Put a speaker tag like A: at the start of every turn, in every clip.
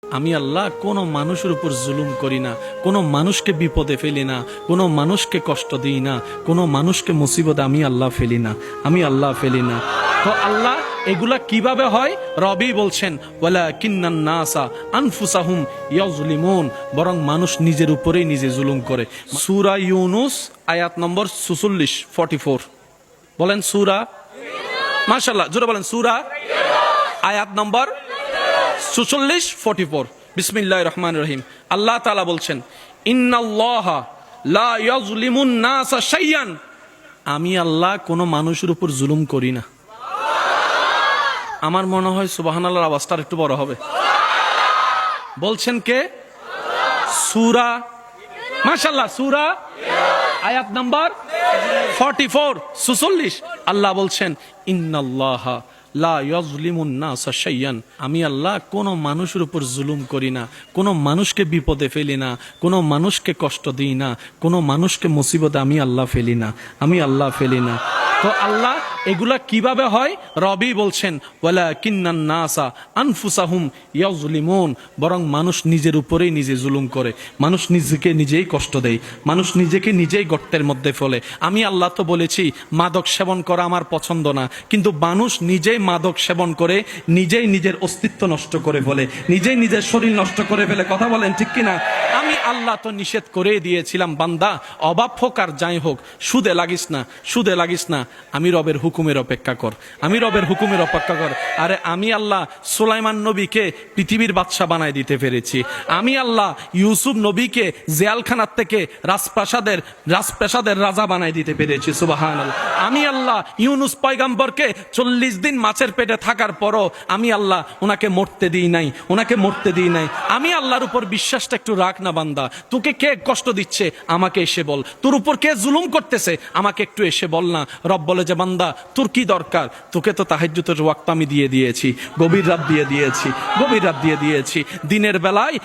A: আমি আল্লাহ কোনো মানুষের উপর জুলুম করি না, কোনো মানুষকে বিপদে ফেলি না, কোনো মানুষকে কষ্ট দিই না, কোনো মানুষকে মুসিবতে আমি আল্লাহ ফেলি না, আমি আল্লাহ ফেলি না। তো আল্লাহ এগুলা কিভাবে হয়? রবি বলছেন ওয়ালাকিন্নান নাসা আনফুসাহুম ইয়াজলিমুন, বরং মানুষ নিজের উপরেই নিজে জুলুম করে। সূরা ইউনুস আয়াত নম্বর 46 44 বলেন সূরা, মাশাআল্লাহ জোরে বলেন সূরা আয়াত নম্বর 46 44। বিসমিল্লাহির রহমানির রহিম। আল্লাহ তাআলা বলছেন ইন্নাল্লাহা লা ইয়াজলিমুন নাসা শাইয়ান, আমি আল্লাহ কোনো মানুষের উপর জুলুম করি না। আমার মনে হয় সুবহানাল্লাহর আওয়াজটা একটু বড় হবে। বলছেন কে? সূরা, মাশাআল্লাহ সূরা আয়াত নাম্বার 44 46। আল্লাহ বলছেন ইন্নাল্লাহা লা ইয়াজলিমুন নাসা শাইয়ান, আমি আল্লাহ কোনো মানুষের উপর জুলুম করি না, কোনো মানুষকে বিপদে ফেলি না, কোনো মানুষকে কষ্ট দিই না, কোনো মানুষকে মুসিবতে আমি আল্লাহ ফেলি না, আমি আল্লাহ ফেলি না। তো আল্লাহ এগুলা কিভাবে হয়? রবি বলছেন ওয়ালাকিন্নান নাসা আনফুসাহুম ইয়াজলিমুন, বরং মানুষ নিজের উপরেই নিজে জুলুম করে, মানুষ নিজেকে নিজেই কষ্ট দেয়, মানুষ নিজেকে নিজেই গর্তের মধ্যে ফেলে। আমি আল্লাহ তো বলেছি মাদক সেবন করা আমার পছন্দ না, কিন্তু মানুষ নিজেই মাদক সেবন করে নিজেই নিজের অস্তিত্ব নষ্ট করে ফেলে, নিজেই নিজের শরীর নষ্ট করে ফেলে। কথা বলেন ঠিক কিনা? আমি আল্লাহ তো নিষেধ করে দিয়েছিলাম বান্দা অভাব হোক আর যাই হোক সুদে লাগিস না, সুদে লাগিস না, আমি রবের হুকুমের অপেক্ষা কর, আমি রবের হুকুমের অপেক্ষা কর। আরে আমি আল্লাহ সুলাইমান নবীকে পৃথিবীর বাদশা বানায় দিতে পেরেছি, আমি আল্লাহ ইউসুফ নবীকে জেলখানার থেকে রাজপ্রাসাদের রাজা বানায় দিতে পেরেছি। সুবহানাল্লাহ। আমি আল্লাহ ইউনুস পয়গম্বরকে 40 দিন মাছের পেটে থাকার পরও আমি আল্লাহ ওনাকে মরতে দিই নাই, ওনাকে মরতে দিই নাই। আমি আল্লাহর উপর বিশ্বাসটা একটু রাখ না বান্দা। তোকে কে কষ্ট দিচ্ছে আমাকে এসে বল, তোর উপর কে জুলুম করতেছে আমাকে একটু এসে বল না। রব বলে যে বান্দা তোর কি দরকার? তোকে তো তাহাজ্জুদের ওয়াক্ত আমি দিয়ে দিয়েছি, গভীর রাত দিয়ে দিয়েছি, গভীর রাত দিয়ে দিয়েছি। দিনের বেলায়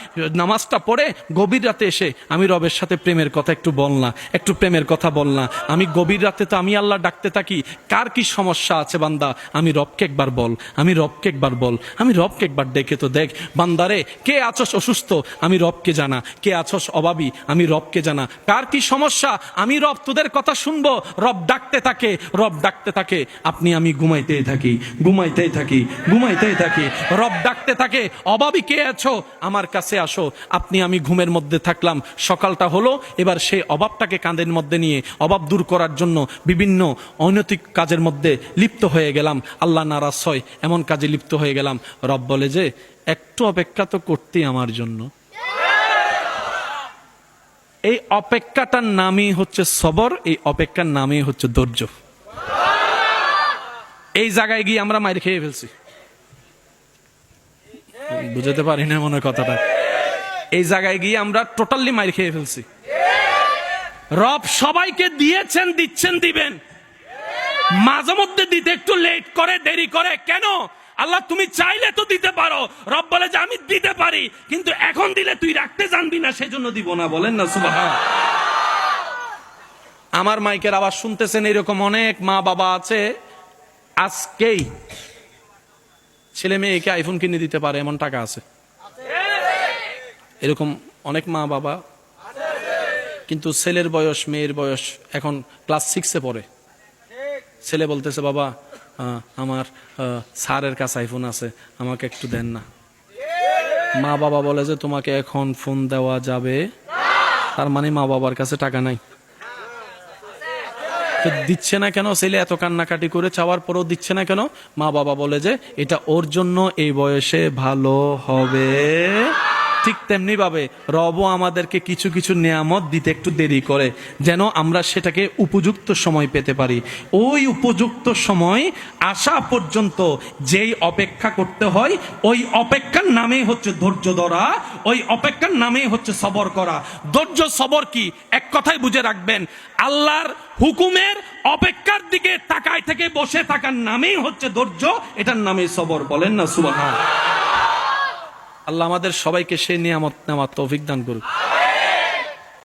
A: নামাজটা পড়ে গভীর রাতে এসে আমি রবের সাথে প্রেমের কথা একটু বল না, একটু প্রেমের কথা বল না। আমি গভীর রাতে তো আমি আল্লাহ ডাকতে থাকি, কার কি সমস্যা আছে বান্দা আমি রবকে একবার বল, আমি রবকে একবার বল, আমি রবকে একবার ডেকে তো দেখ। বান্দারে কে আছস অসুস্থ আমি রবকে জানা, কে আছস অভাবী আমি রবকে জানা, কার কি সমস্যা আমি রব তোদের কথা শুনবো। রব ডাকতে থাকে, রব ডাকতে থাকে, আপনি আমি ঘুমাইতেই থাকি, ঘুমাইতেই থাকি, ঘুমাইতেই থাকি। রব ডাকতে থাকে অভাবী কে আছো আমার কাছে আসো। আপনি আমি ঘুমের মধ্যে থাকলাম, সকালটা হলো, এবার সেই অভাবটাকে কাঁধের মধ্যে নিয়ে অভাব দূর করার জন্য বিভিন্ন অনৈতিক কাজের মধ্যে লিপ্ত হয়ে গেলাম, আল্লাহ নারাজ হয় এমন কাজে লিপ্ত হয়ে গেলাম। রব বলে যে একটু অপেক্ষা তো করতেই আমার জন্য। এই অপেক্ষাটার নামই হচ্ছে সবর, এই অপেক্ষার নামই হচ্ছে ধৈর্য। এই জায়গায় গিয়ে আমরা মাইর খেয়ে ফেলছি, বুঝতে পারি না মনে কথাটা। এই জায়গায় গিয়ে আমরা টোটালি মাইর খেয়ে ফেলছি। রব সবাইকে দিয়েছেন, দিচ্ছেন, দিবেন, মাঝে মধ্যে দিতে একটু লেট করে, দেরি করে। কেন? আল্লাহ তুমি চাইলে তো দিতে পারো। রব বলে যে আমি দিতে পারি, কিন্তু এখন দিলে তুই রাখতে জানবি না, সেজন্য দিব না। বলেন না সুবহানাল্লাহ। আমার মাইকের আওয়াজ শুনতেছেন এরকম অনেক মা বাবা আছে, আজকেই ছেলে মেয়েকে আইফোন কিনে দিতে পারে এমন টাকা আছে, এরকম অনেক মা বাবা। কিন্তু ছেলের বয়স, মেয়ের বয়স এখন ক্লাস 6-এ পড়ে। ছেলে বলতেছে বাবা আমার স্যারের কাছে আইফোন আছে, আমাকে একটু দেন না। মা বাবা বলে যে তোমাকে এখন ফোন দেওয়া যাবে, তার মানে মা বাবার কাছে টাকা নাই। দিচ্ছে না কেন? ছেলে এত কান্নাকাটি করে চাওয়ার পরও দিচ্ছে না কেন? মা বাবা বলে যে এটা ওর জন্য এই বয়সে ভালো হবে। ঠিক তেমনি ভাবে রবও আমাদেরকে কিছু কিছু নিয়ামত দিতে একটু দেরি করে, যেন আমরা সেটাকে উপযুক্ত সময় পেতে পারি। ওই উপযুক্ত সময় আসা পর্যন্ত যেই অপেক্ষা করতে হয়, ওই অপেক্ষার নামেই হচ্ছে ধৈর্য ধরা, ওই অপেক্ষার নামেই হচ্ছে সবর করা। ধৈর্য সবর কি এক কথায় বুঝে রাখবেন, আল্লাহর হুকুমের অপেক্ষার দিকে তাকায় থেকে বসে থাকার নামেই হচ্ছে ধৈর্য, এটার নামেই সবর। বলেন না সুবহানাল্লাহ। আল্লাহ আমাদের সবাইকে সেই নিয়ামত নেওয়ার তৌফিক দান করুক।